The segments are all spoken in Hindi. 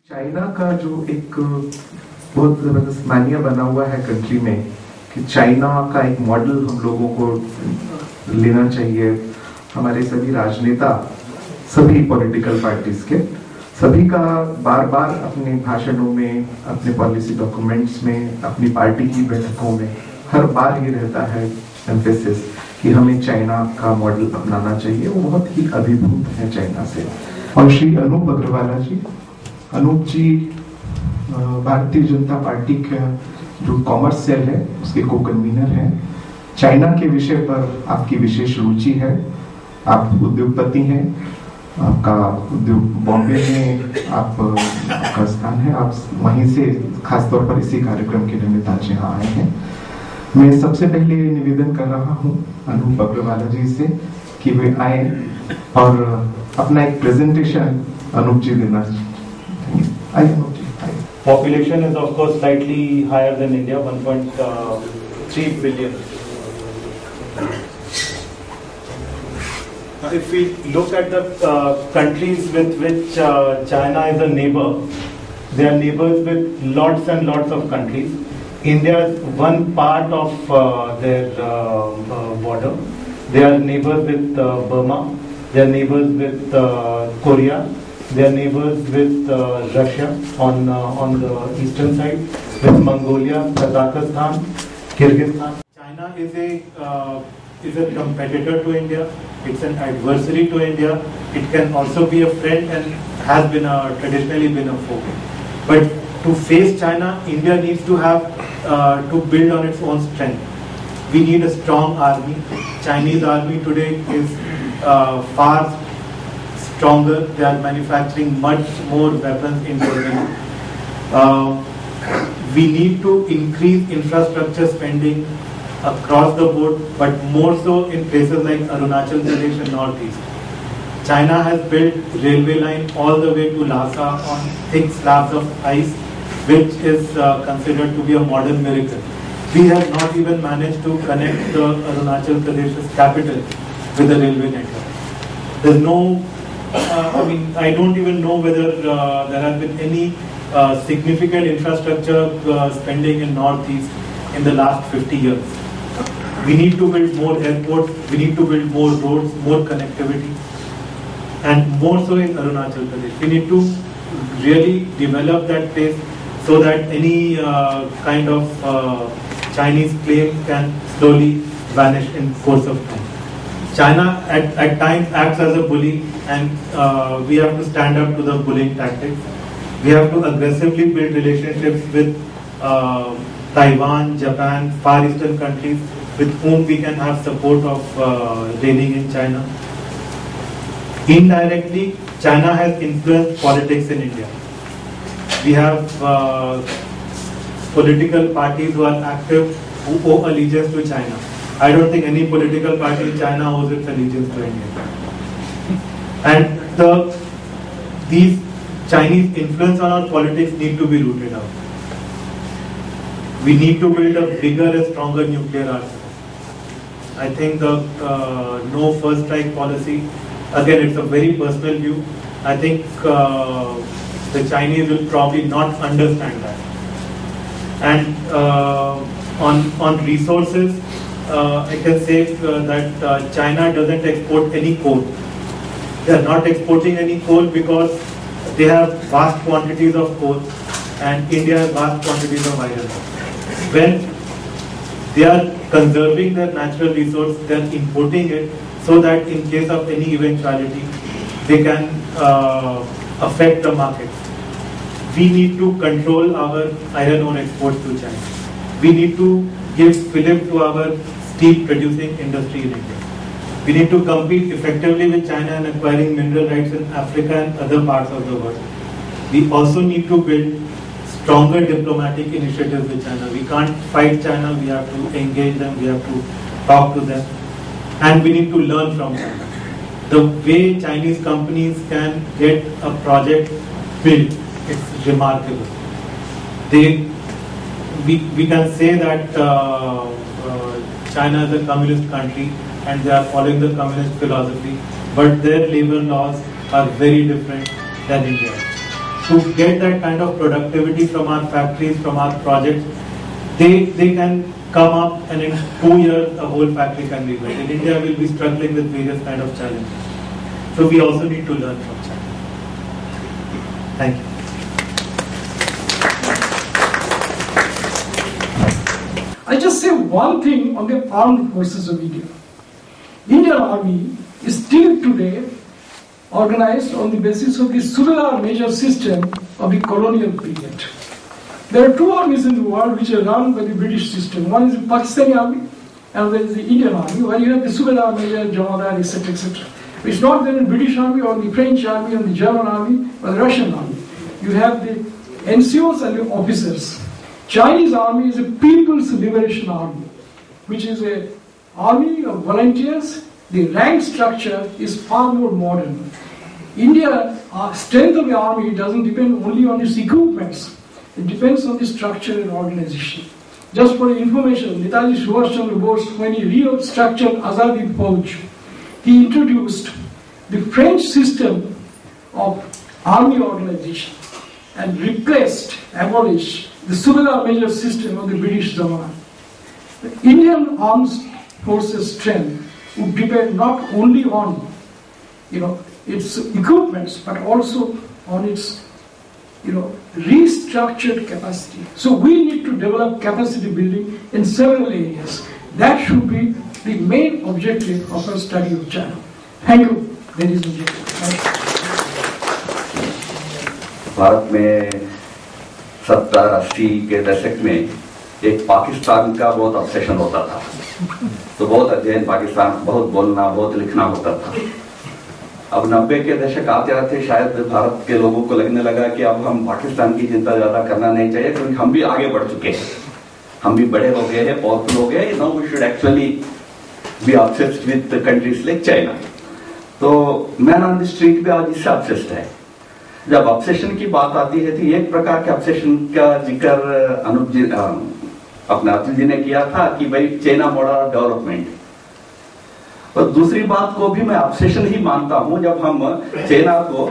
चाइना का जो एक बहुत जबरदस्त मानिया बना हुआ है कंट्री में कि चाइना का एक मॉडल हम लोगों को लेना चाहिए। हमारे सभी राजनेता, सभी पॉलिटिकल पार्टीज के सभी का बार बार अपने भाषणों में, अपने पॉलिसी डॉक्यूमेंट्स में, अपनी पार्टी की बैठकों में हर बार ये रहता है एम्फेसिस कि हमें चाइना का मॉडल अपनाना चाहिए। वो बहुत ही अभिभूत है चाइना से। और श्री अनूप अग्रवाला जी, अनूप जी भारतीय जनता पार्टी का जो कॉमर्स सेल है उसके को कन्वीनर हैं। चाइना के विषय पर आपकी विशेष रुचि है, आप उद्योगपति हैं, आपका उद्योग बॉम्बे में आपका स्थान है, आप वहीं से खासतौर पर इसी कार्यक्रम के निमित्त आज यहाँ आए हैं। मैं सबसे पहले निवेदन कर रहा हूँ अनूप अग्रवाला जी से कि वे आए और अपना एक प्रेजेंटेशन अनूप जी देना। Population is of course slightly higher than India, 1.3 billion. If we look at the countries with which China is a neighbor, they are neighbors with lots and lots of countries. India is one part of their border. They are neighbors with Burma, they are neighbors with Korea, they are neighbors with Russia on the eastern side, with Mongolia, Kazakhstan, Kyrgyzstan. China is a competitor to India. It's an adversary to India. It can also be a friend and has been traditionally been a foe. But to face China, India needs to have to build on its own strength. We need a strong army. Chinese army today is far stronger. They are manufacturing much more weapons internally. We need to increase infrastructure spending across the board, but more so in places like Arunachal Pradesh and Northeast. China has built railway line all the way to Lhasa on thick slabs of ice, which is considered to be a modern miracle. We have not even managed to connect the Arunachal Pradesh's capital with the railway network. There's no I don't even know whether there has been any significant infrastructure spending in Northeast in the last 50 years. We need to build more airports, we need to build more roads, more connectivity, and more so in Arunachal Pradesh. We need to really develop that place so that any kind of Chinese claim can slowly vanish in course of time. China at times acts as a bully, and we have to stand up to the bullying tactics. We have to aggressively build relationships with Taiwan, Japan, Far Eastern countries with whom we can have support of reigning in China. Indirectly, China has influenced politics in India. We have political parties who are active who owe allegiance to China. I don't think any political party in China owes its allegiance to India. And these Chinese influence on our politics need to be rooted out. We need to build a bigger and stronger nuclear arsenal. I think the no first strike policy, again it's a very personal view. I think the Chinese will probably not understand that. And on resources, I can say that China doesn't export any coal. They are not exporting any coal because they have vast quantities of coal and India has vast quantities of iron ore. When they are conserving their natural resource, they are importing it so that in case of any eventuality, they can affect the market. We need to control our iron ore exports to China. We need to give fillip to our steel producing industry in India. We need to compete effectively with China in acquiring mineral rights in Africa and other parts of the world. We also need to build stronger diplomatic initiatives with China. We can't fight China, we have to engage them, we have to talk to them, and we need to learn from China. The way Chinese companies can get a project built, it's remarkable. We can say that China is a communist country and they are following the communist philosophy, but their labor laws are very different than India. to get that kind of productivity from our factories, from our projects, they can come up and in 2 years a whole factory can be built. In India we'll be struggling with various kind of challenges. So we also need to learn from China. Thank you. I just say one thing on the armed forces of India. Indian Army is still today organized on the basis of the Subedar Major system of the colonial period. There are two armies in the world which are run by the British system. One is the Pakistani army, and there is the Indian army, where you have the Subedar Major, Jamadar, etc., etc. It's not there in British army or the French army or the German army or the Russian army. You have the NCOs and the officers. Chinese army is a People's Liberation Army, which is an army of volunteers. The rank structure is far more modern. India, strength of the army doesn't depend only on its equipments. It depends on the structure and organization. Just for information, Netaji Subhash Chandra Bose, when he restructured Azadi Fauj, he introduced the French system of army organization and abolished the Subedar Major system of the British Zamana. The Indian armed forces strength would depend not only on its equipments, but also on its restructured capacity. So we need to develop capacity building in several areas. That should be the main objective of our study of China. Thank you, ladies and gentlemen. Bharat में 70-80 के दशक में एक पाकिस्तान का बहुत ऑब्सेशन होता था, तो बहुत अध्ययन पाकिस्तान, बहुत बोलना, बहुत लिखना होता था। अब 90 के दशक आते आते शायद भारत के लोगों को लगने लगा कि अब हम पाकिस्तान की चिंता ज्यादा करना नहीं चाहिए, क्योंकि हम भी आगे बढ़ चुके हैं, हम भी बड़े हो गए हैं, पावरफुल हो गए। Now we should actually be obsessed with countries like China. तो मैन ऑन द स्ट्रीट भी आज इससे ऑब्सेस्ड है। जब ऑब्सेशन की बात आती है तो एक प्रकार के ऑब्सेशन का जिक्र अनुप जी अपने अतुल जी ने किया था कि भाई चाइना मॉडल डेवलपमेंट। और दूसरी बात को भी मैं ऑब्सेशन ही मानता हूं, जब हम चाइना को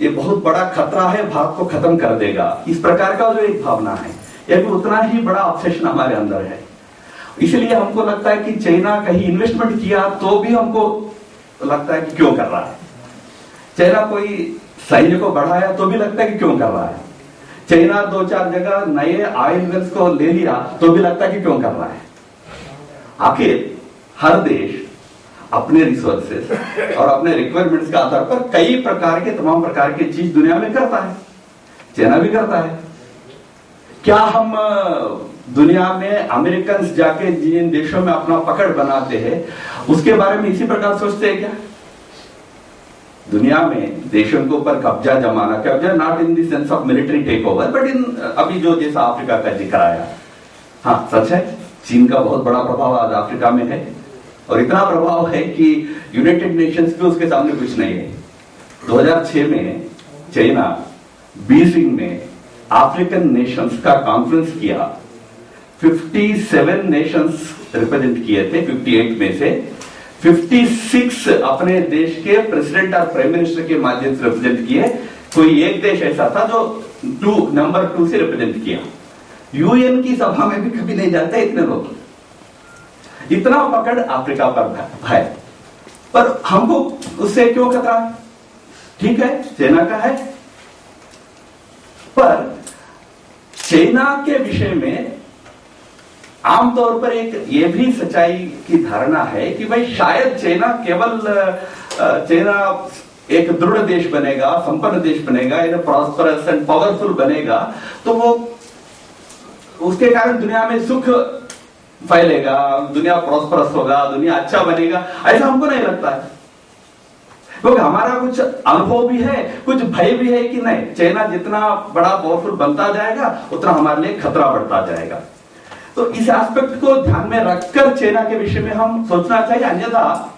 ये बहुत बड़ा खतरा है, भारत को खत्म कर देगा, इस प्रकार का जो एक भावना है, यह भी उतना ही बड़ा ऑब्सेशन हमारे अंदर है। इसलिए हमको लगता है कि चाइना कहीं इन्वेस्टमेंट किया तो भी हमको लगता है कि क्यों कर रहा है। चाइना कोई सैन्य को बढ़ाया तो भी लगता है कि क्यों कर रहा है। चाइना 2-4 जगह नए ऑयल वेल्स को ले लिया तो भी लगता है कि क्यों कर रहा है। आखिर हर देश अपने रिसोर्सेस और अपने रिक्वायरमेंट्स के आधार पर कई प्रकार के तमाम प्रकार की चीज दुनिया में करता है, चाइना भी करता है। क्या हम दुनिया में अमेरिकन जाके जिन देशों में अपना पकड़ बनाते हैं उसके बारे में इसी प्रकार सोचते हैं क्या? दुनिया में देशों के ऊपर कब्जा जमाना, कब्जा not in the sense of military take over, but in अभी जो जैसा अफ्रीका का जिक्र आया, हाँ सच है, चीन का बहुत बड़ा प्रभाव आज अफ्रीका में है, और इतना प्रभाव है कि यूनाइटेड नेशंस भी उसके सामने कुछ नहीं है। 2006 में चाइना बीजिंग में अफ्रीकन नेशंस का कॉन्फ्रेंस किया, 57 नेशंस रिप्रेजेंट किए थे, 58 में से 56 अपने देश के प्रेसिडेंट और प्राइम मिनिस्टर के माध्यम से रिप्रेजेंट किए। कोई एक देश ऐसा था जो नंबर 2 से रिप्रेजेंट किया। यूएन की सभा में भी कभी नहीं जाते इतने लोग। इतना पकड़ अफ्रीका पर है, पर हमको उससे क्यों खतरा है? ठीक है, चाइना का है, पर चाइना के विषय में आमतौर पर एक ये भी सच्चाई की धारणा है कि भाई शायद चाइना एक दृढ़ देश बनेगा, संपन्न देश बनेगा, प्रॉस्परस एंड पावरफुल बनेगा, तो वो उसके कारण दुनिया में सुख फैलेगा, दुनिया प्रॉस्परस होगा, दुनिया अच्छा बनेगा, ऐसा हमको नहीं लगता है। क्योंकि हमारा कुछ अनुभव भी है, कुछ भय भी है कि नहीं, चाइना जितना बड़ा पावरफुल बनता जाएगा उतना हमारे लिए खतरा बढ़ता जाएगा। तो इस एस्पेक्ट को ध्यान में रखकर चाइना के विषय में हम सोचना चाहिए। अन्यथा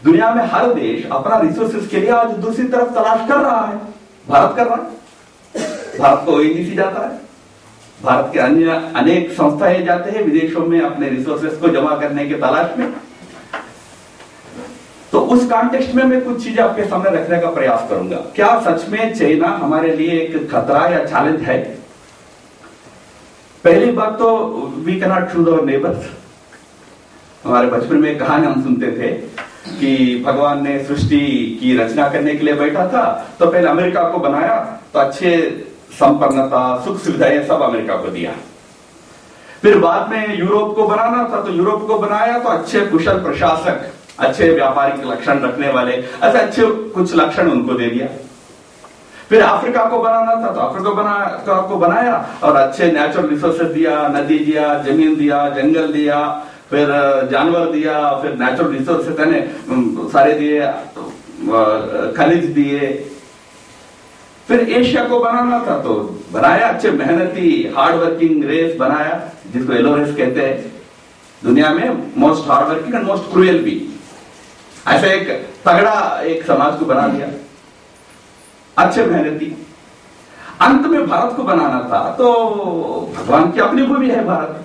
दुनिया में हर देश अपना रिसोर्सेज के लिए आज दूसरी तरफ तलाश कर रहा है। भारत कर रहा है, भारत को ओएनजीसी जाता है, भारत के अन्य अनेक संस्थाएं जाते हैं विदेशों में अपने रिसोर्सेज को जमा करने के तलाश में। तो उस कॉन्टेक्स्ट में मैं कुछ चीजें आपके सामने रखने का प्रयास करूंगा। क्या सच में चाइना हमारे लिए एक खतरा या चैलेंज है? पहली बात तो we can not choose our neighbours. हमारे बचपन में एक कहानी हम सुनते थे कि भगवान ने सृष्टि की रचना करने के लिए बैठा था, तो पहले अमेरिका को बनाया, तो अच्छे संपन्नता सुख सुविधाएं सब अमेरिका को दिया। फिर बाद में यूरोप को बनाना था, तो यूरोप को बनाया, तो अच्छे कुशल प्रशासक, अच्छे व्यापारिक लक्षण रखने वाले, ऐसे अच्छे कुछ लक्षण उनको दे दिया। फिर अफ्रीका को बनाना था, तो अफ्रीका को बनाया और अच्छे नेचुरल रिसोर्सेज दिया, नदी दिया, जमीन दिया, जंगल दिया, फिर जानवर दिया, फिर नेचुरल रिसोर्सेज यानी सारे दिए, खनिज दिए। फिर एशिया को बनाना था, तो बनाया, अच्छे मेहनती हार्ड वर्किंग रेस बनाया, जिसको येलो रेस कहते हैं, दुनिया में most hard working and most cruel भी। ऐसे एक तगड़ा एक समाज को बना दिया, अच्छे मेहनती। अंत में भारत को बनाना था, तो भगवान की अपनी भूमि है भारत,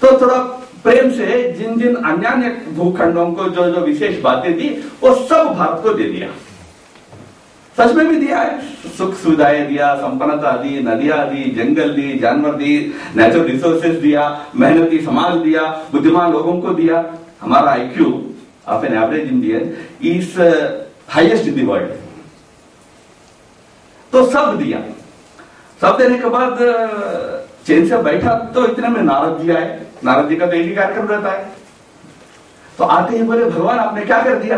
तो थोड़ा प्रेम से जिन जिन अन्य भूखंडों को जो जो विशेष बातें दी, वो सब भारत को दे दिया। सच में भी दिया है, सुख सुविधाएं दिया, संपन्नता दी, नदियां दी, जंगल दी, जानवर दी, नेचुरल रिसोर्सेज दिया, मेहनती समाज दिया, बुद्धिमान लोगों को दिया। हमारा IQ of an average Indian is highest in the world. तो सब दिया। सब देने के बाद चैन से बैठा, तो इतने में नारद जी आए। नारद जी का तो एक ही कार्यक्रम रहता है, तो आते ही बोले, भगवान आपने क्या कर दिया?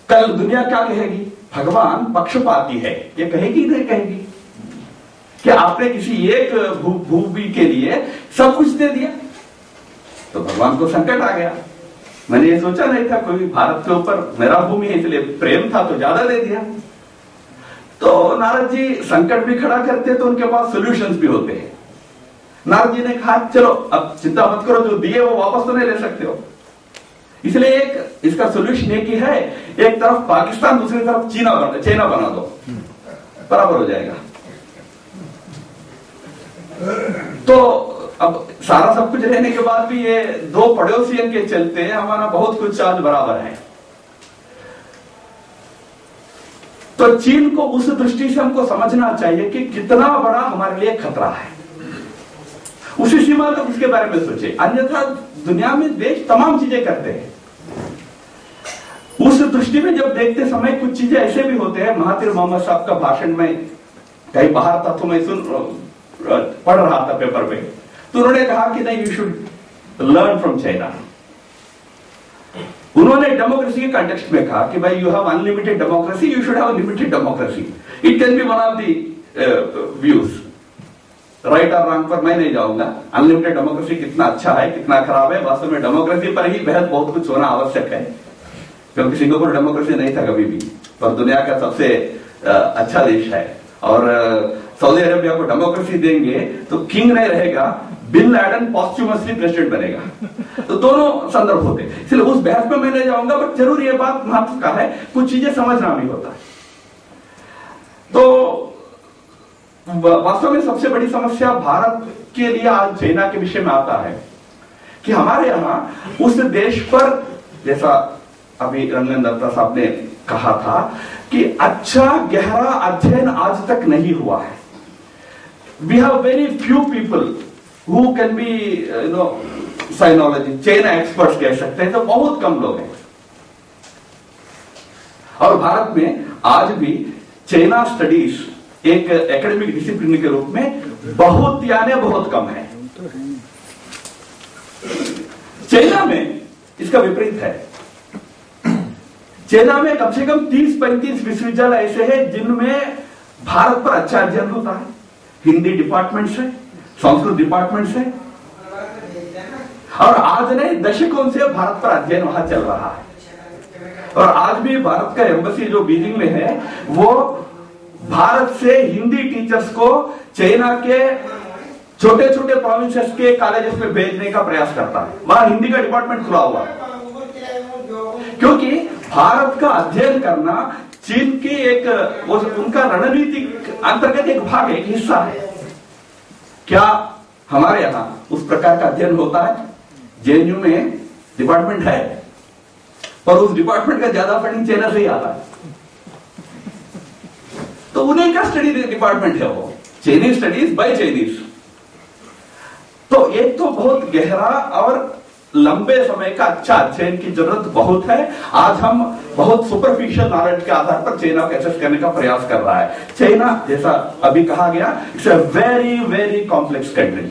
कल दुनिया क्या कहेगी? भगवान पक्षपाती है, ये कहेगी नहीं कहेगी कि आपने किसी एक भूमि के लिए सब कुछ दे दिया। तो भगवान को संकट आ गया। मैंने ये सोचा नहीं था कोई भारत के ऊपर, मेरा भूमि है इसलिए प्रेम था तो ज्यादा दे दिया। तो नारद जी संकट भी खड़ा करते, तो उनके पास सॉल्यूशंस भी होते हैं। नारद जी ने कहा, चलो अब चिंता मत करो, जो दिए वो वापस तो नहीं ले सकते हो, इसलिए एक इसका सोल्यूशन एक ही है, एक तरफ पाकिस्तान, दूसरी तरफ चाइना बना दो, बराबर हो जाएगा। तो अब सारा सब कुछ रहने के बाद भी ये दो पड़ोसियों के चलते हमारा बहुत कुछ आज बराबर है। तो चीन को उस दृष्टि से हमको समझना चाहिए कि कितना बड़ा हमारे लिए खतरा है, उसी सीमा तक उसके बारे में सोचे। अन्यथा दुनिया में देश तमाम चीजें करते हैं, उस दृष्टि में जब देखते समय कुछ चीजें ऐसे भी होते हैं। महातिर मोहम्मद साहब का भाषण में कहीं बाहर था, तो मैं पढ़ रहा था पेपर में, तो उन्होंने कहा कि नहीं, you should learn from China. उन्होंने डेमोक्रेसी के कॉन्टेक्स्ट में कहा कि भाई you have unlimited democracy, you should have limited democracy. It can be one of the views, right और रॉन्ग पर मैं नहीं जाऊंगा। अनलिमिटेड डेमोक्रेसी कितना अच्छा है कितना खराब है, वास्तव में डेमोक्रेसी पर ही बहस बहुत कुछ होना आवश्यक है, क्योंकि सिंगापुर डेमोक्रेसी नहीं था कभी भी, पर दुनिया का सबसे अच्छा देश है। और सऊदी अरेबिया को डेमोक्रेसी देंगे तो किंग नहीं रहेगा, बिन लैडन पॉस्ट्यूमसली प्रेसिडेंट बनेगा। तो दोनों संदर्भ होते, इसलिए उस बहस में मैं नहीं जाऊंगा, बट जरूर ये बात महत्व का है, कुछ चीजें समझना भी होता है। तो वास्तव में सबसे बड़ी समस्या भारत के लिए आज चाइना के विषय में आता है कि हमारे यहां उस देश पर, जैसा अभी रंगन दत्ता साहब ने कहा था, कि अच्छा गहरा अध्ययन आज तक नहीं हुआ है। We have very few people who can be sinology, China experts कह सकते हैं, तो बहुत कम लोग हैं। और भारत में आज भी चाइना स्टडीज एक एकेडमिक डिसिप्लिन के रूप में बहुत यानी बहुत कम है। चाइना में इसका विपरीत है। चाइना में कम से कम 30-35 विश्वविद्यालय ऐसे हैं जिनमें भारत पर अच्छा अध्ययन होता है। हिंदी डिपार्टमेंट से, संस्कृत डिपार्टमेंट से, और आज नहीं दशकों से भारत पर अध्ययन वहां चल रहा है। और आज भी भारत का एम्बेसी जो बीजिंग में है, वो भारत से हिंदी टीचर्स को चाइना के छोटे छोटे प्रोविंसेस के कॉलेजेस में भेजने का प्रयास करता है। वहां हिंदी का डिपार्टमेंट खुला हुआ है, क्योंकि भारत का अध्ययन करना चीन की एक उनका रणनीतिक अंतर्गत एक भाग है, एक हिस्सा है। क्या हमारे यहां उस प्रकार का अध्ययन होता है? जेएनयू में डिपार्टमेंट है, और उस डिपार्टमेंट का ज्यादा फंडिंग चाइना से ही आता है। तो उन्हीं का स्टडी डिपार्टमेंट है वो, चाइनीज स्टडीज बाय चाइनीज। तो एक तो बहुत गहरा और लंबे समय का अच्छा अध्ययन की जरूरत बहुत है। आज हम बहुत सुपरफिशियल नॉलेज के आधार पर चाइना को एक्सेस करने का प्रयास कर रहा है। चाइना, जैसा अभी कहा गया, it's a very very complex country.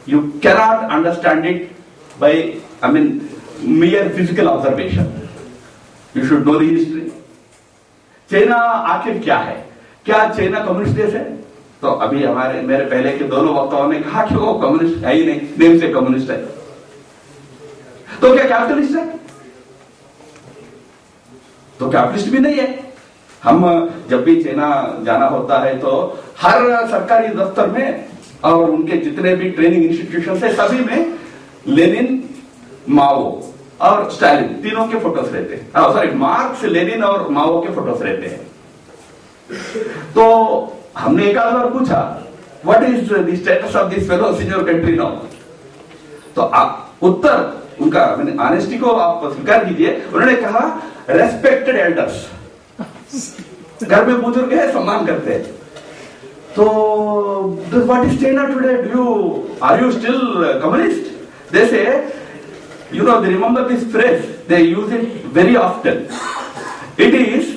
You cannot understand it by mere physical observation. You should know the history. China आखिर क्या है? क्या चाइना कम्युनिस्ट देश है? तो अभी मेरे पहले के दोनों वक्ताओं ने कहा कि वो कम्युनिस्ट है ही नहीं, नेम से कम्युनिस्ट है। तो क्या कैपिटलिस्ट है? तो कैपिटलिस्ट भी नहीं है। हम जब भी चाइना जाना होता है तो हर सरकारी दफ्तर में और उनके जितने भी ट्रेनिंग इंस्टीट्यूशन है सभी में लेनिन, माओ और स्टालिन तीनों के फोटोस रहते हैं। सॉरी, मार्क्स, लेनिन और माओ के फोटोस रहते हैं। तो हमने एक आध बार पूछा, what is the status of this fellows in your country now? तो आप उत्तर उनका, मैंने ऑनेस्टी को आप स्वीकार कीजिए, उन्होंने कहा रेस्पेक्टेड एल्डर्स, घर में बुजुर्ग है, सम्मान करते हैं। तो what is China today? Are you still communist? They say, you know, they remember this phrase, they use it very often. It is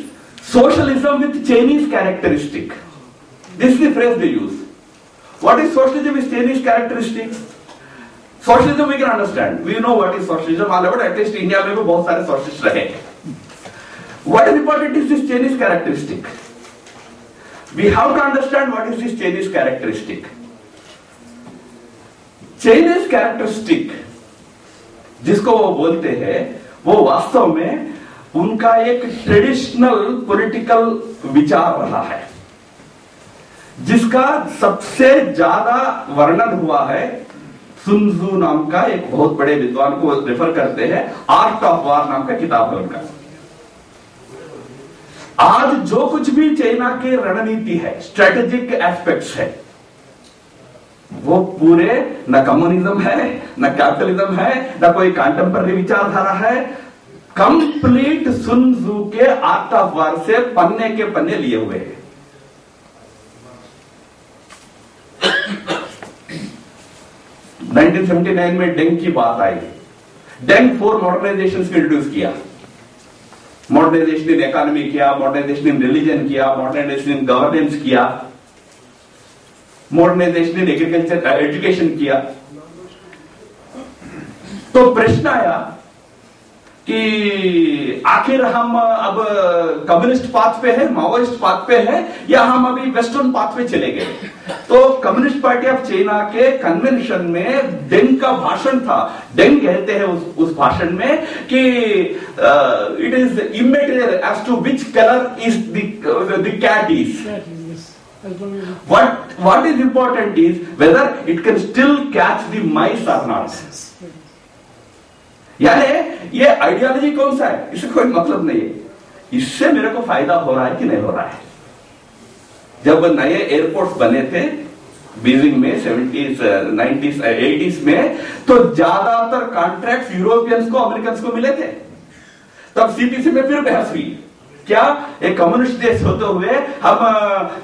socialism with Chinese characteristic. This is the phrase they use. What is socialism with Chinese characteristic? Socialism we can understand. We know what is socialism. All over, at least India में भी बहुत सारे socialists रहे। What is important is this Chinese characteristic. We have to understand what is this Chinese characteristic. Chinese characteristic जिसको वो बोलते हैं, वो वास्तव में उनका एक ट्रेडिशनल पॉलिटिकल विचार रहा है, जिसका सबसे ज्यादा वर्णन हुआ है सुन त्सू नाम का एक बहुत बड़े विद्वान को रेफर करते हैं, आर्ट ऑफ वॉर नाम का किताब है उनका। आज जो कुछ भी चाइना की रणनीति है, स्ट्रेटेजिक एस्पेक्ट्स है, वो पूरे न कम्युनिज्म है, न कैपिटलिज्म है, न कोई कंटेम्पररी विचारधारा है, कंप्लीट सुन त्सू के आर्ट ऑफ वॉर से पन्ने के पन्ने लिए हुए हैं। (1979) में डेंग की बात आई। डेंग 4 मॉडर्नाइजेशन इंट्रोड्यूस किया। मॉडर्नाइजेशन इन इकोनॉमी किया, मॉडर्नाइजेशन इन रिलीजन किया, मॉडर्नाइजेशन इन गवर्नेंस किया, मॉडर्नाइजेशन इन एग्रीकल्चर एजुकेशन किया। तो प्रश्न आया कि आखिर हम अब कम्युनिस्ट पाथ पे है, माओइस्ट पाथ पे है, या हम अभी वेस्टर्न पाथ पे चले गए? तो कम्युनिस्ट पार्टी ऑफ चाइना के कन्वेंशन में डेंग का भाषण था। डेंग कहते हैं उस भाषण में कि it is immaterial as to which colour is the cat is. What is important is whether it can still catch the mice or not. यानी ये आइडियोलॉजी कौन सा है, इससे कोई मतलब नहीं है, इससे मेरे को फायदा हो रहा है कि नहीं हो रहा है। जब नए एयरपोर्ट्स बने थे बीजिंग में 70s, 90s, 80s में, तो ज्यादातर कॉन्ट्रैक्ट यूरोपियंस को, अमेरिकन को मिले थे। तब सीपीसी में फिर बहस हुई, क्या एक कम्युनिस्ट देश होते हुए हम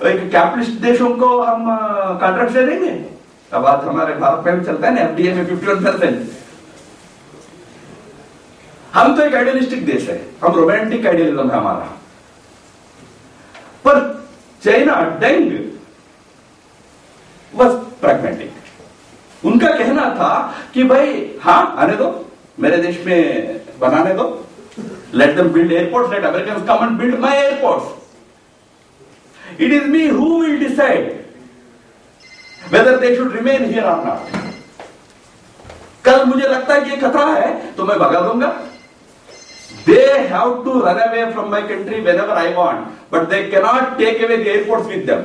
एक कैपिटलिस्ट देशों को हम कॉन्ट्रैक्ट दे देंगे? अब आज हमारे भारत में भी चलता है ना, एफडीए में 51%। हम तो एक आइडियलिस्टिक देश है, हम रोमांटिक आइडियलिज्म है हमारा। पर चाइना, डेंग वाज प्रैग्मेटिक। उनका कहना था कि भाई हाँ, आने दो, मेरे देश में बनाने दो, let them build airports, let Americans come and build my airports. It is me who will decide whether they should remain here or not. कल मुझे लगता है कि ये खतरा है तो मैं भगा दूंगा। They have to run away from my country whenever I want, but they cannot take away the airports with them.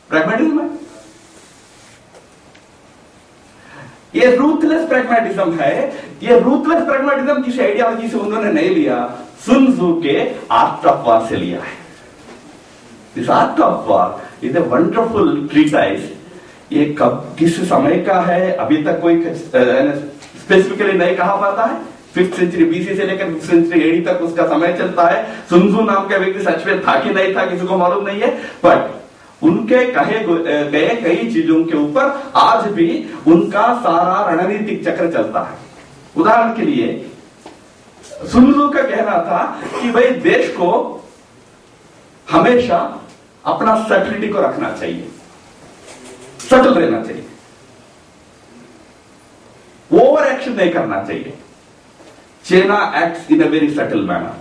Pragmatism है ये, रूथलेस प्रैग्मेटिज्म है। ये रूथलेस प्रैग्मेटिज्म किसी आइडियोलॉजी से उन्होंने नहीं लिया, सुन त्सू के आर्ट ऑफ वॉर से लिया है। This art of war is a wonderful treatise. ये कब, किस समय का है, अभी तक कोई स्पेसिफिकली नहीं कहा पाता है, 5th सेंचुरी बीसी से लेकर 5th सेंचुरी एडी तक उसका समय चलता है। सुनजू नाम का व्यक्ति सच में था कि नहीं था किसी को मालूम नहीं है, बट उनके कहे गए कई चीजों के ऊपर आज भी उनका सारा रणनीतिक चक्र चलता है। उदाहरण के लिए सुनजू का कहना था कि भाई देश को हमेशा अपना सटलिटी को रखना चाहिए, सटल रहना चाहिए, ओवर एक्शन नहीं करना चाहिए। China acts in a very subtle manner.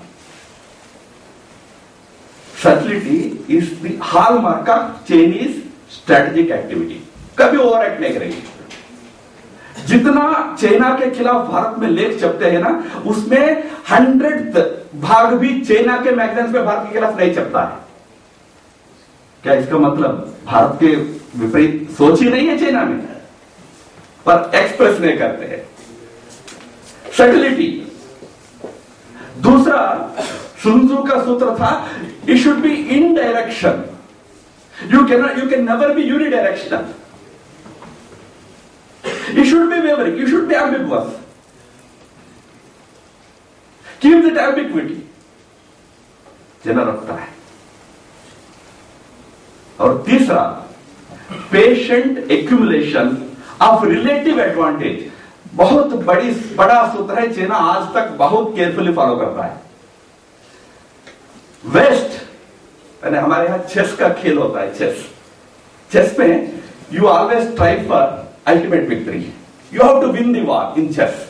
Subtlety is the hallmark of Chinese strategic activity. कभी ओवर एक्ट नहीं करेगी। जितना चाइना के खिलाफ भारत में लेख छपते हैं ना, उसमें 100th भाग भी चाइना के मैगजीन्स में भारत के खिलाफ नहीं छपता है। क्या इसका मतलब भारत के विपरीत सोच ही नहीं है चाइना में, पर एक्सप्रेस नहीं करते हैं। सटलिटी। दूसरा सुनजू का सूत्र था, it should be in direction, you can never be unidirectional, it should be wavering, you should be ambiguous, keep that ambiguity. जना रखता है। और तीसरा patient accumulation of relative advantage. बहुत बड़ा सूत्र है, चाइना आज तक बहुत केयरफुली फॉलो करता है। वेस्ट, यानी हमारे यहां चेस का खेल होता है, चेस में you always strive for ultimate victory, you have to win the war in chess.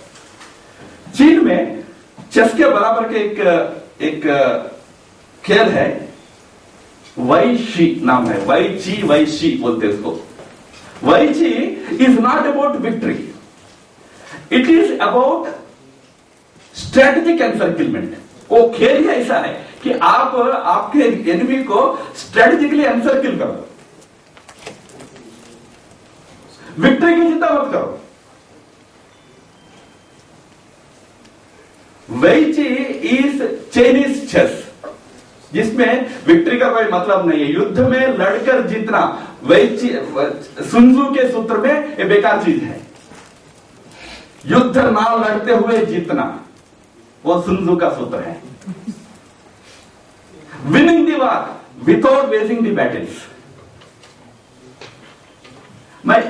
चीन में चेस के बराबर के एक खेल है, वाई शी नाम है, वाई शी बोलते हैं उसको। Why Xi is not about victory, it is about strategic encirclement. वो खेल ही ऐसा है कि आप आपके एनिमी को स्ट्रेटेजिकली एनसर्किल करो, विक्ट्री की चिंता मत करो। वेइची इज चाइनीज चेस, जिसमें विक्ट्री का कोई मतलब नहीं है, युद्ध में लड़कर जीतना वेइची सुनजू के सूत्र में ये बेकार चीज है। युद्ध ना लड़ते हुए जीतना वो सुनजू का सूत्र है। Winning the war without waging the battles. मैं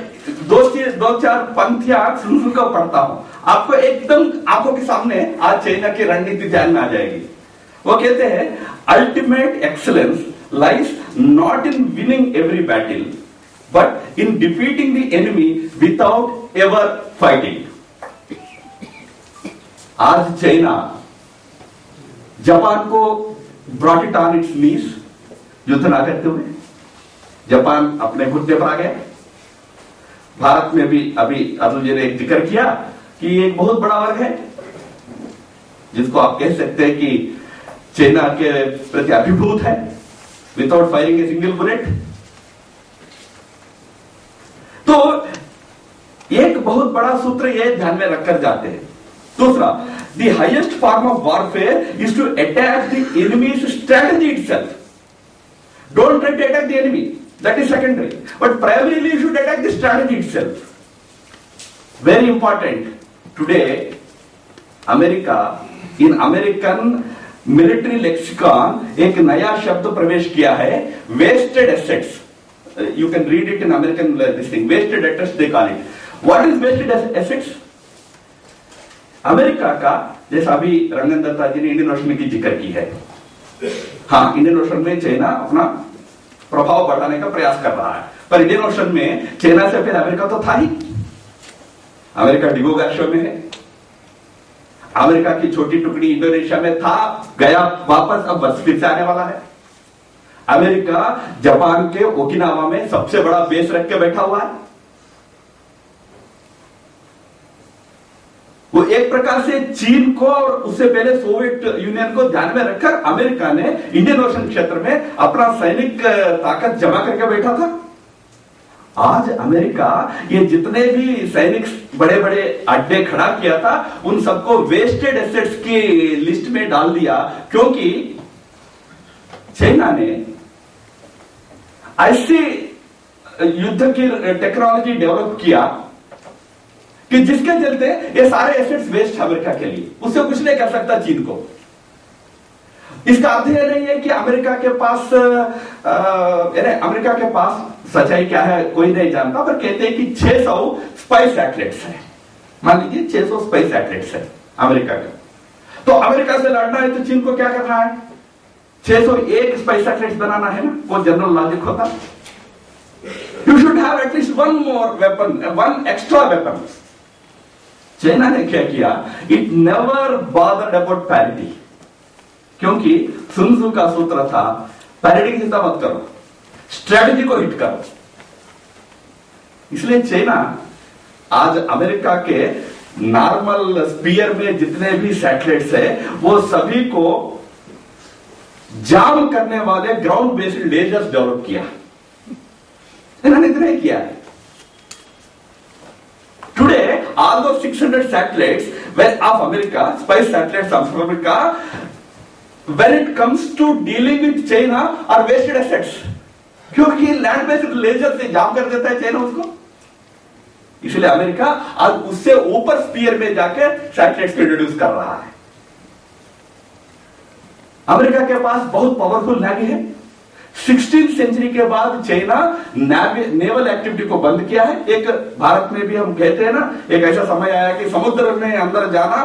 दो चार पंक्तियां सुनजू का पढ़ता हूं, आपको एकदम आंखों के सामने आज चाइना की रणनीति ध्यान में आ जाएगी। वो कहते हैं, ultimate excellence lies not in winning every battle but in defeating the enemy without ever fighting. आज चाइना जापान को ब्रॉट इट ऑन इट्स नीज, युद्ध ना करते हुए जापान अपने घुटने पर आ गया। भारत में भी अभी अतुल जी ने एक जिक्र किया कि एक बहुत बड़ा वर्ग है जिसको आप कह सकते हैं कि चाइना के प्रति अभिभूत है, without firing a single bullet. तो एक बहुत बड़ा सूत्र ये ध्यान में रखकर जाते हैं। दूसरा, the highest form of warfare is to attack the enemy's strategy itself. Don't try to attack the enemy, that is secondary, but primarily you should attack the strategy itself. Very important, today America, in American military lexicon एक नया शब्द प्रवेश किया है, wasted assets. You can read it in American this thing, wasted assets they call it. What is wasted assets? America का, जैसा अभी रंजन दत्ता जी ने इंडियन ओशन की जिक्र की है, हाँ, इंडियन ओशन में चाइना अपना प्रभाव बढ़ाने का प्रयास कर रहा है, पर इंडियन ओशन में चाइना से पहले अमेरिका तो था ही। अमेरिका डिगो गार्शो में है, अमेरिका की छोटी टुकड़ी इंडोनेशिया में था, गया वापस, अब फिर से आने वाला है। अमेरिका जापान के ओकिनावा में सबसे बड़ा बेस रख के बैठा हुआ है। वो एक प्रकार से चीन को और उससे पहले सोवियत यूनियन को ध्यान में रखकर अमेरिका ने इंडियन ओशन क्षेत्र में अपना सैनिक ताकत जमा करके बैठा था। आज अमेरिका ये जितने भी सैनिक बड़े बड़े अड्डे खड़ा किया था, उन सबको वेस्टेड एसेट्स की लिस्ट में डाल दिया, क्योंकि चाइना ने ऐसी युद्ध की टेक्नोलॉजी डेवलप किया कि जिसके चलते ये सारे एसेट्स वेस्ट अमेरिका के लिए, उससे कुछ नहीं कर सकता चीन को। इसका अर्थ यह नहीं है कि अमेरिका के पास सच्चाई क्या है कोई नहीं जानता, पर कहते हैं कि 600 स्पाई सैटेलाइट्स है, मान लीजिए 600 स्पाई सैटेलाइट्स है अमेरिका का। तो अमेरिका से लड़ना है तो चीन को क्या करना है? 601 स्पाई सैटेलाइट्स बनाना है ना, वो जनरल लॉजिक होता। You should have at least one more weapon, one extra weapon. China ने क्या किया? It never bothered about parity, क्योंकि सुन त्सू का सूत्र था पैरिटी की चिंता मत करो, स्ट्रेटजी को हिट करो। इसलिए चाइना आज अमेरिका के नॉर्मल स्पीयर में जितने भी सैटेलाइट्स है वो सभी को जाम करने वाले ग्राउंड बेस्ड लेजर्स डेवलप किया, इन्होंने इतना किया। टुडे ऑल दो 600 satellites of America, spice satellites of America, when it comes to dealing with China are wasted assets, क्योंकि लैंड बेस्ड लेजर से जाम कर देता है चाइना उसको। इसलिए अमेरिका आज उससे ऊपर स्पीयर में जाकर सैटेलाइट्स को इंट्रोड्यूस कर रहा है। अमेरिका के पास बहुत पावरफुल नेवी है। 16th सेंचुरी के बाद चाइना नेवल एक्टिविटी को बंद किया है। एक भारत में भी हम कहते हैं ना, एक ऐसा समय आया कि समुद्र में अंदर जाना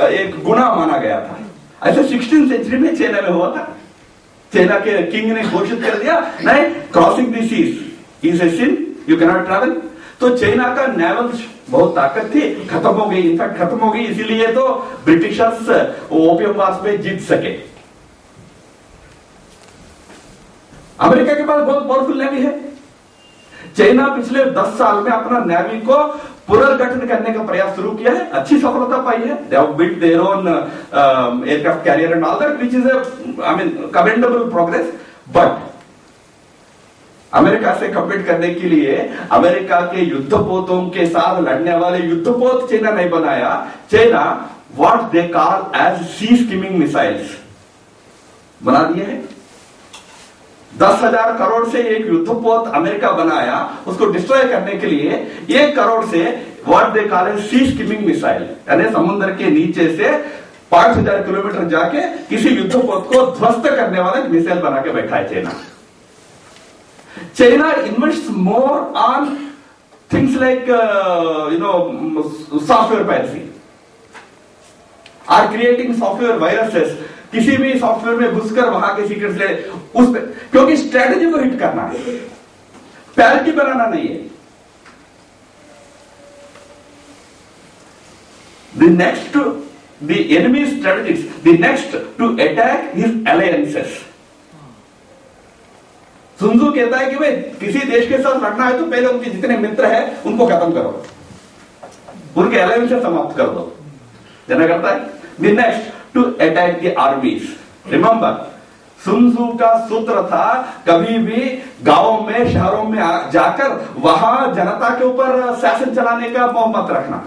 एक गुनाह माना गया था। ऐसा 16th सेंचुरी में चाइना में हुआ था। चाइना के किंग ने घोषित कर दिया, नहीं, crossing the seas is a sin, you can not travel. तो चाइना का नेवल बहुत ताकत थी, खत्म हो गई, इनफैक्ट खत्म हो गई। इसीलिए तो ब्रिटिशर्स ओपियम वार में जीत सके। अमेरिका के पास बहुत पावरफुल नेवी है। चाइना पिछले 10 साल में अपना नेवी को पुनर्गठन करने का प्रयास शुरू किया है, अच्छी सफलता पाई है। They have built their own aircraft carrier and all that, which is commendable progress. But America से कम्पीट करने के लिए अमेरिका के युद्धपोतों के साथ लड़ने वाले युद्धपोत चाइना नहीं बनाया। China what they call as sea skimming missiles बना दिए हैं। 10,000 करोड़ से एक युद्धपोत अमेरिका बनाया, उसको डिस्ट्रॉय करने के लिए 1 करोड़ से what they call as sea skimming missile, यानी समुद्र के नीचे से 5,000 किलोमीटर जाके किसी युद्धपोत को ध्वस्त करने वाला मिसाइल बना के बैठा है China. China invests more on things like software piracy or creating software viruses, किसी भी सॉफ्टवेयर में घुसकर वहां के सीक्रेट्स ले उस पे, क्योंकि स्ट्रेटजी को हिट करना है, पैरिटी बनाना नहीं है। The enemy strategies, the next to attack his alliances. Soon Tzu कहता है कि भाई किसी देश के साथ लड़ना है तो पहले उनके जितने मित्र हैं उनको खत्म करो, उनके अलायंस से समाप्त कर दो। जना करता है the next to attack the armies. Remember, Sun Tzu का सूत्र था कभी भी गांवों में शहरों में जाकर वहां जनता के ऊपर शासन चलाने का मोह मत रखना,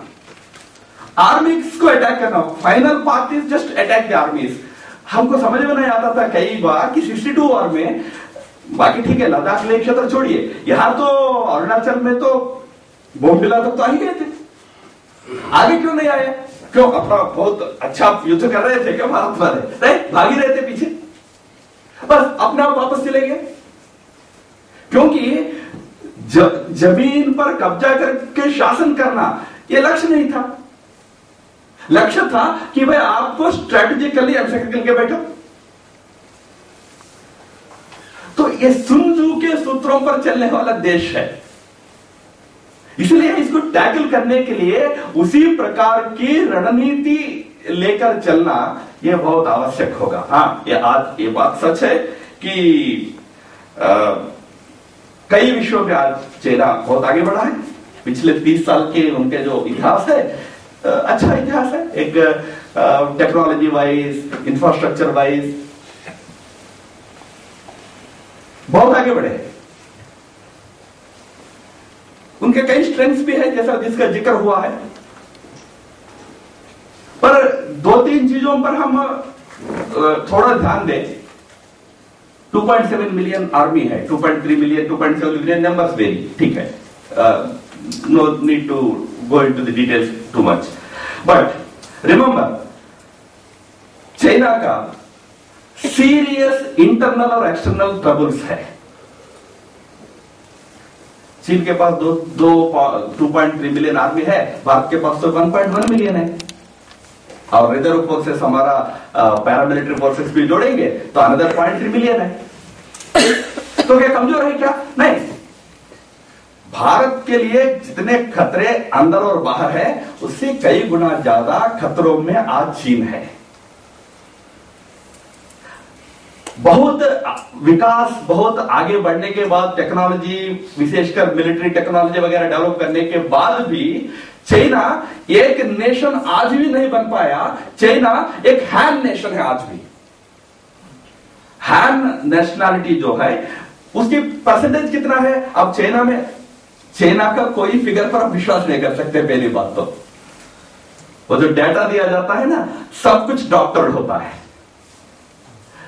आर्मीज को अटैक करना। Final part is just attack the आर्मीज। हमको समझ में नहीं आता था कई बार कि 62 वॉर में, बाकी ठीक है लद्दाख लेह क्षेत्र छोड़िए, यहां तो अरुणाचल में तो बोमडिला तक तो आ ही गए थे, आगे क्यों नहीं आए? क्यों? अपना बहुत अच्छा युद्ध कर रहे थे क्या भारत वाले? नहीं, भागी रहे थे पीछे, बस अपने आप वापस चले गए। क्योंकि जमीन पर कब्जा करके शासन करना यह लक्ष्य नहीं था। लक्ष्य था कि भाई आपको स्ट्रेटेजिकली अनसैक करके बैठो। तो ये सुन त्सू के सूत्रों पर चलने वाला देश है, इसलिए इसको टैकल करने के लिए उसी प्रकार की रणनीति लेकर चलना यह बहुत आवश्यक होगा। हाँ, ये बात सच है कि कई विषयों में आज चाइना बहुत आगे बढ़ा है। पिछले 30 साल के उनके जो इतिहास है, अच्छा इतिहास है, एक टेक्नोलॉजी वाइज, इंफ्रास्ट्रक्चर वाइज बहुत आगे बढ़े। उनके कई स्ट्रेंथ्स भी है, जैसा जिसका जिक्र हुआ है, पर 2-3 चीजों पर हम थोड़ा ध्यान दें। 2.7 मिलियन आर्मी है, 2.3 मिलियन, 2.7 मिलियन, नंबर्स वेरी, ठीक है, no need to go into the details too much. But remember, China का सीरियस इंटरनल और एक्सटर्नल ट्रबल्स है। चीन के पास 2.3 मिलियन आर्मी है, भारत के पास तो 1.1 मिलियन है, और रिजर्व फोर्सेस हमारा पैरामिलिट्री फोर्सेस भी जोड़ेंगे तो अनदर 0.3 मिलियन है। तो क्या कमजोर है क्या? नहीं। भारत के लिए जितने खतरे अंदर और बाहर है, उससे कई गुना ज्यादा खतरों में आज चीन है। बहुत विकास, बहुत आगे बढ़ने के बाद, टेक्नोलॉजी विशेषकर मिलिट्री टेक्नोलॉजी वगैरह डेवलप करने के बाद भी चाइना एक नेशन आज भी नहीं बन पाया। चाइना एक हैन नेशन है आज भी। हैन नेशनैलिटी जो है उसकी परसेंटेज कितना है? अब चाइना में, चाइना का कोई फिगर पर आप विश्वास नहीं कर सकते। पहली बात तो वो जो डाटा दिया जाता है ना, सब कुछ डॉक्टर्ड होता है।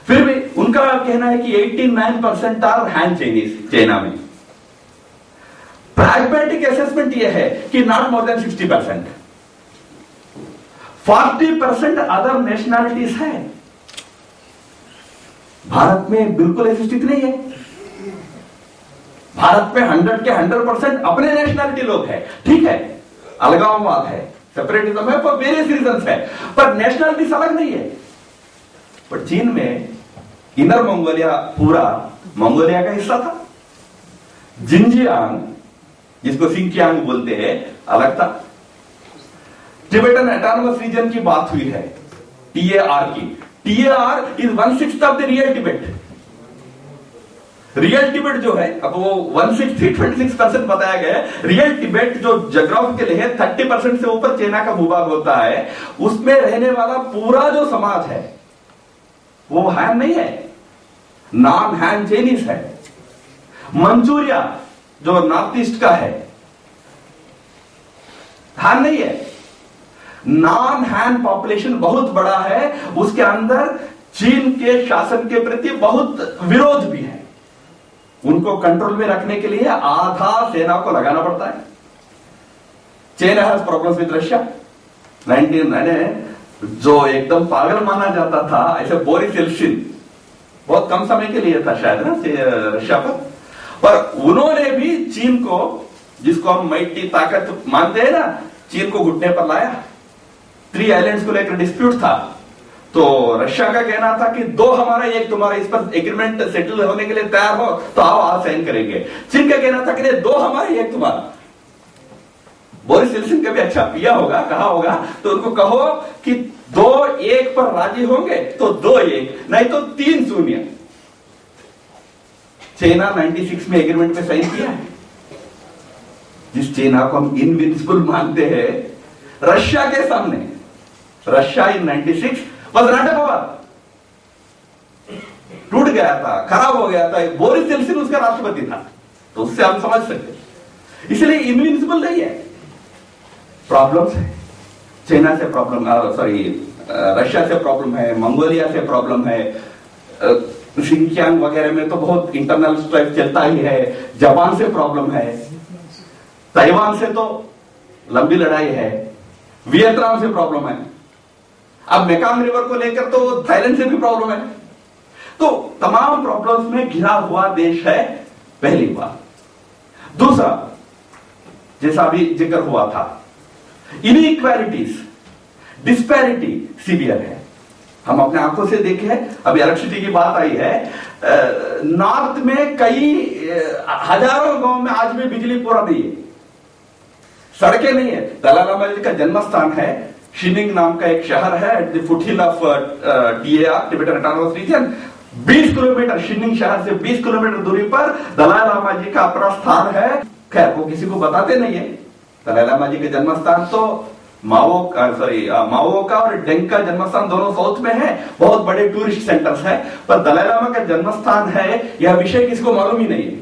फिर भी उनका कहना है कि 89% आर हैन चाइनीज चाइना में। प्रैग्मेटिक असेसमेंट यह है कि not more than 60%। 40% other nationalities है। भारत में बिल्कुल ऐसी स्थिति नहीं है। भारत में 100 के 100% अपने नेशनैलिटी लोग हैं। ठीक है, अलगाववाद है, सेपरेटिज्म है, फॉर वेरियस रीजंस है, पर नेशनैलिटीज अलग नहीं है। पर चीन में इनर मंगोलिया पूरा मंगोलिया का हिस्सा था। जिनजियांग, जिसको सिंकियांग बोलते हैं, अलग था। टिबेटन ऑटोनोमस रीजन की बात हुई है, TAR की। TAR is 1/6 of the real Tibet. Real Tibet जो है, अब वो 1/6 बताया गया है। रियल टिबेट जो ज्योग्राफिकली है 30% से ऊपर चाइना का भूभाग होता है, उसमें रहने वाला पूरा जो समाज है वो हैन नहीं है, नॉन हैन चाइनीज है। मंचूरिया जो नॉर्थ ईस्ट का है, हैन नहीं है। नॉन हैन पॉपुलेशन बहुत बड़ा है, उसके अंदर चीन के शासन के प्रति बहुत विरोध भी है। उनको कंट्रोल में रखने के लिए आधा सेना को लगाना पड़ता है। China has problems with Russia. 19 जो एकदम पागल माना जाता था, ऐसे बोरिस येल्सिन, बहुत कम समय के लिए था शायद ना रशिया पर उन्होंने भी चीन को, जिसको हम माइटी ताकत मानते हैं ना, चीन को घुटने पर लाया। 3 आइलैंड्स को लेकर डिस्प्यूट था, तो रशिया का कहना था कि 2 हमारा, 1 तुम्हारा, इस पर एग्रीमेंट सेटल होने के लिए तैयार हो तो आओ, आज साइन करेंगे। चीन का कहना था कि 2 हमारा, 1 तुम्हारा। बोरिस येल्सिन कभी अच्छा पिया होगा, कहा होगा, तो उनको कहो कि 2-1 पर राजी होंगे तो 2-1, नहीं तो 3-0। चाइना 96 में एग्रीमेंट पे साइन किया है। जिस चाइना को हम इनविंसिबल मानते हैं, रशिया के सामने, Russia in 96 was not a power, टूट गया था, खराब हो गया था। बोरिस येल्सिन उसका राष्ट्रपति था, तो उससे हम समझ सकते। इसलिए इनविंसिबल नहीं है। प्रॉब्लम्स है, चाइना से प्रॉब्लम, रशिया से प्रॉब्लम है, मंगोलिया से प्रॉब्लम है, सिंकियांग वगैरह में तो बहुत इंटरनल स्ट्राइक चलता ही है। जापान से प्रॉब्लम है, ताइवान से तो लंबी लड़ाई है, वियतनाम से प्रॉब्लम है, अब मेकांग रिवर को लेकर तो थाईलैंड से भी प्रॉब्लम है। तो तमाम प्रॉब्लम्स में घिरा हुआ देश है, पहली बात। दूसरा, जैसा अभी जिक्र हुआ था, इनइक्वालिटीज, डिस्पैरिटी सीवियर है। हम अपने आंखों से देखे हैं, अभी इलेक्ट्रिसिटी की बात आई है, नॉर्थ में कई हजारों गांव में आज भी बिजली पूरा नहीं है, सड़कें नहीं है। दलाई लामा जी का जन्म स्थान है, शिनिंग नाम का एक शहर है, at the foothill of TAR, Tibetan autonomous region. 20 kilometre, Xining शहर से 20 किलोमीटर दूरी पर दलाई लामा जी का अपना स्थान है। खैर वो किसी को बताते नहीं है। दलाई लामा जी के जन्म स्थान तो माओ का और डेंग का जन्म स्थान दोनों साउथ में है, बहुत बड़े टूरिस्ट सेंटर्स है, पर दलाई लामा का जन्म स्थान है, यह विषय किसी को मालूम ही नहीं है।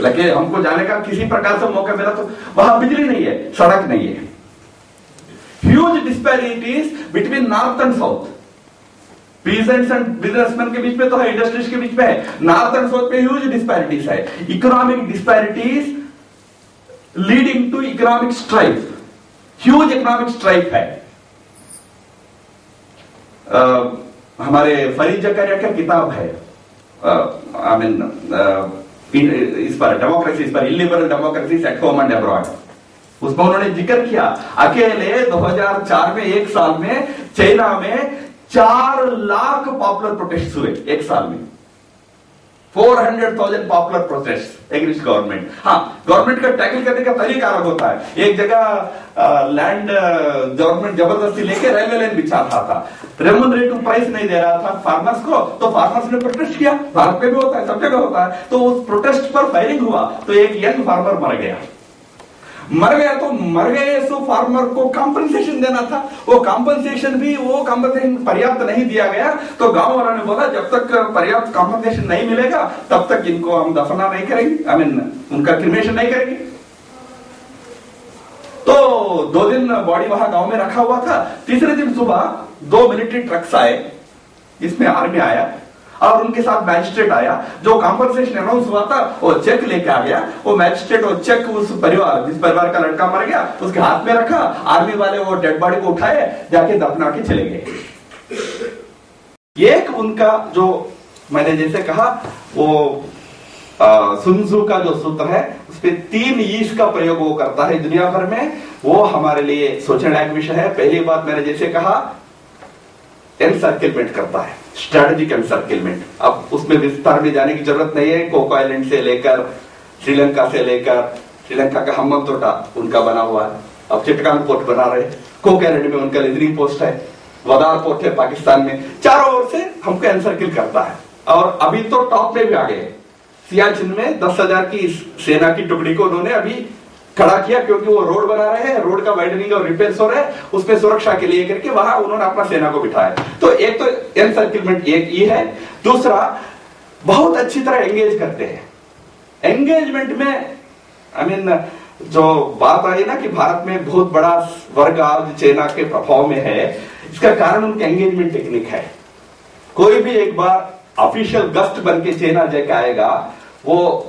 लेकिन हमको जाने का किसी प्रकार से मौका मिला तो वहां बिजली नहीं है, सड़क नहीं है। Huge disparities between north and south, peasants and businessman के बीच में तो है, इंडस्ट्रीज के बीच में है, नॉर्थ एंड साउथ में ह्यूज डिस्पैरिटीज है। Economic disparities leading to economic strife, huge economic strife है। हमारे फरीद जकारिया का किताब है आई मीन इस पर डेमोक्रेसी, इस पर illiberal democracy at home and abroad, उसमें उन्होंने जिक्र किया अकेले 2004 में एक साल में चाइना में 4 लाख पॉपुलर प्रोटेस्ट हुए एक साल में, 400,000 पॉपुलर प्रोटेस्ट अगेंस्ट गवर्नमेंट। हाँ, गवर्नमेंट का टैकल करने का तरीका अलग होता है। एक जगह लैंड गवर्नमेंट जबरदस्ती लेके रेलवे लाइन बिछाता था, रेम्यूनरेटिव प्राइस नहीं दे रहा था फार्मर्स को, तो फार्मर्स ने प्रोटेस्ट किया। भारत में भी होता है, सब जगह होता है। तो उस प्रोटेस्ट पर फायरिंग हुआ तो एक यंग फार्मर मर गया तो मर गए तो फार्मर को कॉम्पनसेशन देना था, वो कॉम्पनसेशन पर्याप्त नहीं दिया गया। तो गांव वालों ने बोला जब तक पर्याप्त कॉम्पनसेशन नहीं मिलेगा तब तक इनको हम दफना नहीं करेंगे, आई मीन उनका क्रिमेशन नहीं करेंगे। तो 2 दिन बॉडी वहां गांव में रखा हुआ था। तीसरे दिन सुबह 2 मिलिट्री ट्रक्स आए, इसमें आर्मी आया और उनके साथ मैजिस्ट्रेट आया। जो कॉम्पनसेशन अनाउंस हुआ था वो चेक लेके आ गया। वो मैजिस्ट्रेट वो चेक उस परिवार, जिस परिवार का लड़का मर गया, उसके हाथ में रखा। आर्मी वाले वो डेड बॉडी को उठाए, जाके दफना के चले गए। एक उनका जो मैंने जैसे कहा वो सुन त्सू का जो सूत्र है उस पे 3 ईश का प्रयोग वो करता है दुनिया भर में। वो हमारे लिए सोचने लायक विषय है। पहली बात मैंने जैसे कहा एनसर्किलमेंट करता है, स्ट्रेटेजिक एनसर्किलमेंट। अब उसमें विस्तार में जाने की जरूरत नहीं है। कोको आइलैंड से लेकर श्रीलंका का हम्मम तोटा उनका बना हुआ है। अब चिटगांग पोर्ट बना रहे, कोको आइलैंड में उनका लिजनिंग पोस्ट है, वदार पोर्ट है पाकिस्तान में। चारों ओर से हमको एनसर्किल करता है। और अभी तो टॉप पे भी आ गए। सियाचिन में 10,000 की सेना की टुकड़ी को उन्होंने अभी खड़ा किया, क्योंकि वो रोड बना रहे हैं, रोड का वाइडनिंग और रिपेयर्स हो रहे हैं, उसमें सुरक्षा के लिए करके वहां उन्होंने अपना सेना को बिठाया। तो एक तो एनसर्किलमेंट एक ये है। दूसरा, बहुत अच्छी तरह एंगेज करते हैं। एंगेजमेंट में आई मीन जो बात आई ना कि भारत में बहुत बड़ा वर्ग आज चाइना के प्रभाव में है, इसका कारण उनका एंगेजमेंट टेक्निक है। कोई भी एक बार ऑफिशियल गस्ट बन के चाइना जाके आएगा, वो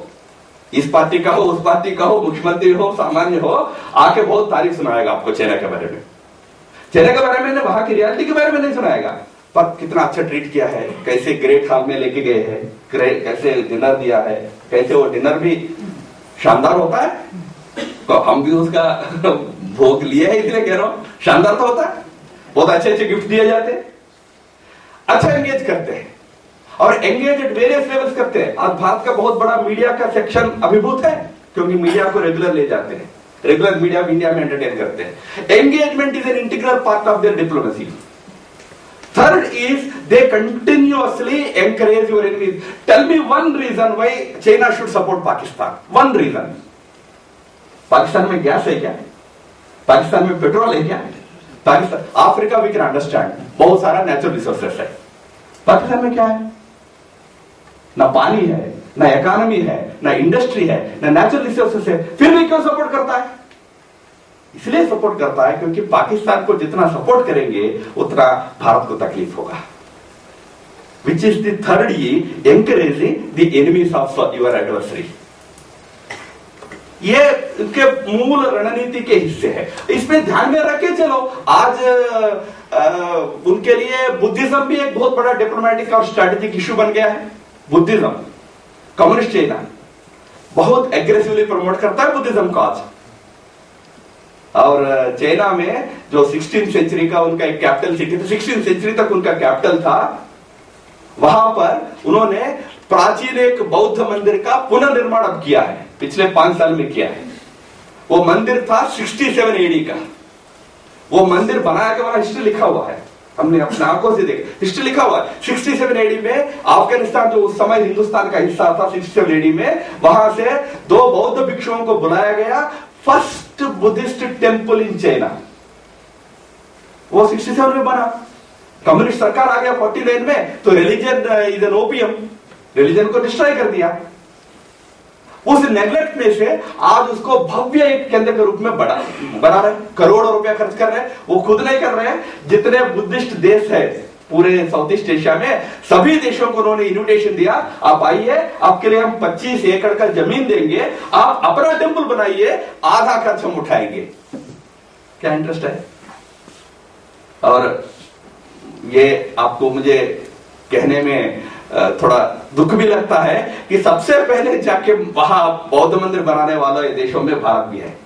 इस पार्टी का हो, उस पार्टी का हो, मुख्यमंत्री हो, सामान्य हो, आके बहुत तारीफ सुनाएगा आपको चाइना के बारे में। चाइना के बारे में, वहां की रियलिटी के बारे में नहीं सुनाएगा, पर कितना अच्छा ट्रीट किया है, कैसे ग्रेट हॉल में लेके गए हैं, कैसे डिनर दिया है, कैसे वो डिनर भी शानदार होता है। तो हम भी उसका भोग लिए है, इसलिए कह रहा हूं शानदार तो होता है। बहुत अच्छे अच्छे गिफ्ट दिए जाते हैं, अच्छा एंगेज करते हैं और एंगेज एट वेरियस लेवल्स करते हैं। आज भारत का बहुत बड़ा मीडिया का सेक्शन अभिभूत है, क्योंकि मीडिया को रेगुलर ले जाते हैं, रेगुलर मीडिया इंडिया में एंटरटेन करते हैं। Engagement is an integral part of their diplomacy. Third is they continuously encourage your enemies. Tell me one reason why China should support Pakistan. One reason. Pakistan में गैस है क्या? पाकिस्तान में पेट्रोल है क्या? Pakistan, Africa we can understand, बहुत सारा नेचुरल रिसोर्सेस है। पाकिस्तान में क्या है? ना पानी है, ना इकोनॉमी है, ना इंडस्ट्री है, ना नेचुरल रिसोर्सेस है, फिर भी क्यों सपोर्ट करता है? इसलिए सपोर्ट करता है क्योंकि पाकिस्तान को जितना सपोर्ट करेंगे उतना भारत को तकलीफ होगा। Which is the third E, encouraging the enemies of your adversary. ये उनके मूल रणनीति के हिस्से है। इसमें ध्यान में रख के चलो, आज उनके लिए बुद्धिज्म भी एक बहुत बड़ा डिप्लोमेटिक और स्ट्रेटेजिक इशू बन गया है। बुद्धिज्म, कम्युनिस्ट चाइना बहुत एग्रेसिवली प्रमोट करता है बुद्धिज्म को आज। और चाइना में जो 16th सेंचुरी का उनका एक कैपिटल सिटी था, 16th सेंचुरी तक उनका कैपिटल था, वहां पर उन्होंने प्राचीन एक बौद्ध मंदिर का पुनर्निर्माण अब किया है, पिछले 5 साल में किया है। वो मंदिर था 67 एडी का। वो मंदिर बनाया के वाला हिस्ट्री लिखा हुआ है, हमने अपने आंखों से देखा, हिस्ट्री लिखा हुआ है। 67 एडी में अफगानिस्तान जो उस समय हिंदुस्तान का हिस्सा था, 67 एडी में वहां से 2 बौद्ध भिक्षुओं को बुलाया गया, first Buddhist temple in China. वो 67 में बना। कम्युनिस्ट सरकार आ गया 49 में, तो religion is an opium, religion को डिस्ट्रॉय कर दिया। उस नेग्लेक्ट में से आज उसको भव्य एक केंद्र के रूप में बना रहे, करोड़ों रुपया खर्च कर रहे हैं। वो खुद नहीं कर रहे हैं, जितने बुद्धिस्ट देश है पूरे साउथ ईस्ट एशिया में सभी देशों को उन्होंने इन्विटेशन दिया, आप आइए, आपके लिए हम 25 एकड़ का जमीन देंगे, आप अपना टेम्पल बनाइए, आधा खर्च हम उठाएंगे। क्या इंटरेस्ट है? और ये आपको मुझे कहने में थोड़ा दुख भी लगता है कि सबसे पहले जाके वहां बौद्ध मंदिर बनाने वाले देशों में भारत भी है।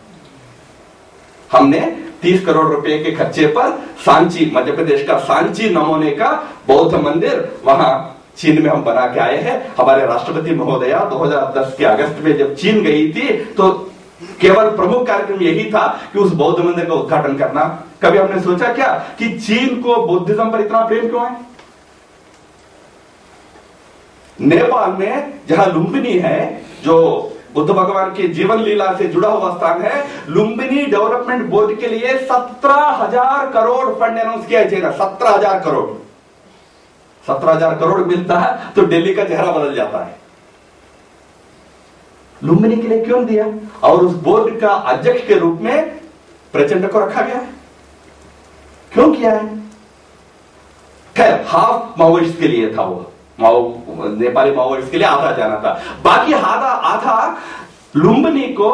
हमने 30 करोड़ रुपए के खर्चे पर सांची, मध्य प्रदेश का सांची नमूने का बौद्ध मंदिर वहां चीन में हम बना के आए हैं। हमारे राष्ट्रपति महोदया 2010 के अगस्त में जब चीन गई थी तो केवल प्रमुख कार्यक्रम यही था कि उस बौद्ध मंदिर का उद्घाटन करना। कभी हमने सोचा क्या कि चीन को बुद्धिज्म पर इतना प्रेम क्यों है? नेपाल में जहां लुम्बिनी है, जो बुद्ध भगवान के जीवन लीला से जुड़ा हुआ स्थान है, लुम्बिनी डेवलपमेंट बोर्ड के लिए 17,000 करोड़ फंड अनाउंस किया जाएगा। 17,000 करोड़, 17,000 करोड़ मिलता है तो दिल्ली का चेहरा बदल जाता है। लुम्बिनी के लिए क्यों दिया? और उस बोर्ड का अध्यक्ष के रूप में प्रचंड को रखा गया है। क्यों किया है? खैर, हाफ माओइस्ट के लिए था वो, नेपाली माओइस्ट के लिए आधा जाना था, बाकी आधा लुम्बिनी को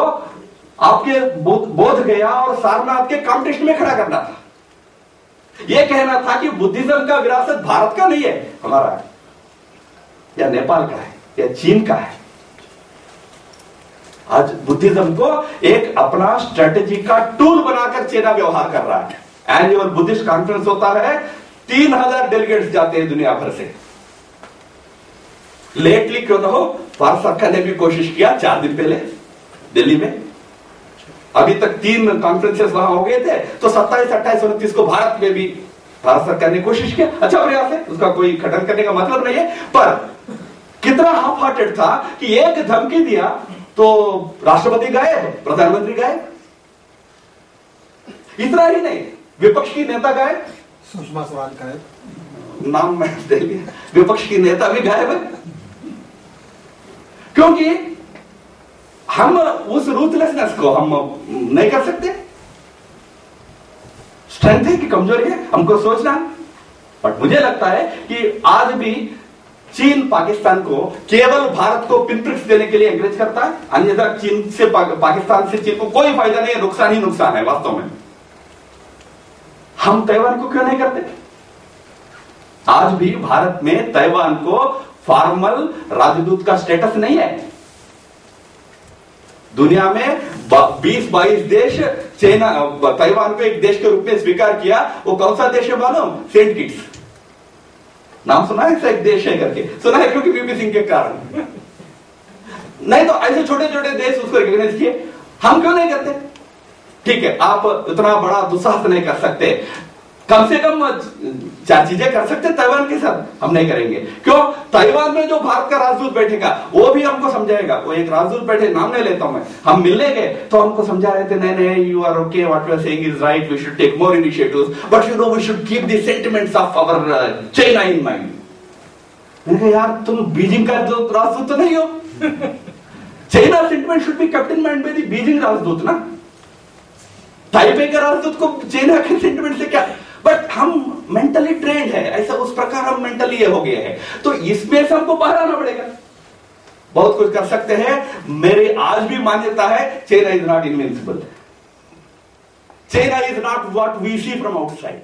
आपके बोध गया और सारनाथ के कॉम्पिटिशन में खड़ा करना था। यह कहना था कि बुद्धिज्म का विरासत भारत का नहीं है, हमारा है, या नेपाल का है, या चीन का है। आज बुद्धिज्म को एक अपना स्ट्रेटेजी का टूल बनाकर चीन व्यवहार कर रहा है। एनुअल बुद्धिस्ट कॉन्फ्रेंस होता है, 3000 डेलीगेट्स जाते हैं दुनिया भर से। लेटली क्यों ना हो, भारत सरकार ने भी कोशिश किया 4 दिन पहले दिल्ली में। अभी तक 3 कॉन्फ्रेंसेस वहां हो गए थे, तो 27, 28, 29 को भारत में भी भारत सरकार ने कोशिश किया। अच्छा प्रयास है, उसका कोई खंडन करने का मतलब नहीं है, पर कितना हाफ हार्टेड था कि एक धमकी दिया तो राष्ट्रपति गायब, प्रधानमंत्री गायब। इतना ही नहीं, विपक्ष की नेता गायब, सुषमा स्वराज गायब, नाम मैं दे लिया, विपक्ष की नेता भी गायब है। क्योंकि हम उस रूथलेसनेस को हम नहीं कर सकते। स्ट्रेंथ है कि कमजोरी है, हमको सोचना। बट मुझे लगता है कि आज भी चीन पाकिस्तान को केवल भारत को पिन प्रिक्स देने के लिए एंकरेज करता है, अन्यथा चीन से पाकिस्तान से चीन को कोई फायदा नहीं है, नुकसान ही नुकसान है वास्तव में। हम ताइवान को क्यों नहीं करते? आज भी भारत में ताइवान को फॉर्मल राजदूत का स्टेटस नहीं है। दुनिया में 20-22 देश ताइवान को एक देश के रूप में स्वीकार किया। वो कौन सा देश है मालूम? Saint Kitts. नाम सुना है? एक देश है करके सुना है, क्योंकि वीपी सिंह के कारण। नहीं तो ऐसे छोटे छोटे देश उसको रिकॉग्नाइज किए, हम क्यों नहीं करते? ठीक है, आप इतना बड़ा दुस्साहस नहीं कर सकते, कम से कम 4 चीजें कर सकते ताइवान के साथ, हम नहीं करेंगे। क्यों? ताइवान में जो भारत का राजदूत बैठेगा वो भी हमको समझाएगा। वो एक राजदूत बैठे, नाम नहीं लेता हूं मैं, हम मिलने गए तो हमको समझा रहे थे, नहीं you are okay, what you are saying is right, we should take more initiatives, but you know we should keep the sentiments of our China in mind. मैंने कहा यार, तुम बीजिंग का जो राजदूत तो नहीं हो। China sentiment should be kept in mind by the Beijing राजदूत ना। ताइपे के राजदूत को चाइना के सेंटिमेंट से क्या? बट हम मेंटली ट्रेंड है, ऐसा उस प्रकार हम मेंटली हो गए हैं, तो इसमें से हमको बाहर आना पड़ेगा। बहुत कुछ कर सकते हैं। मेरी आज भी मान्यता है, China is not invincible, China is not what we see from outside.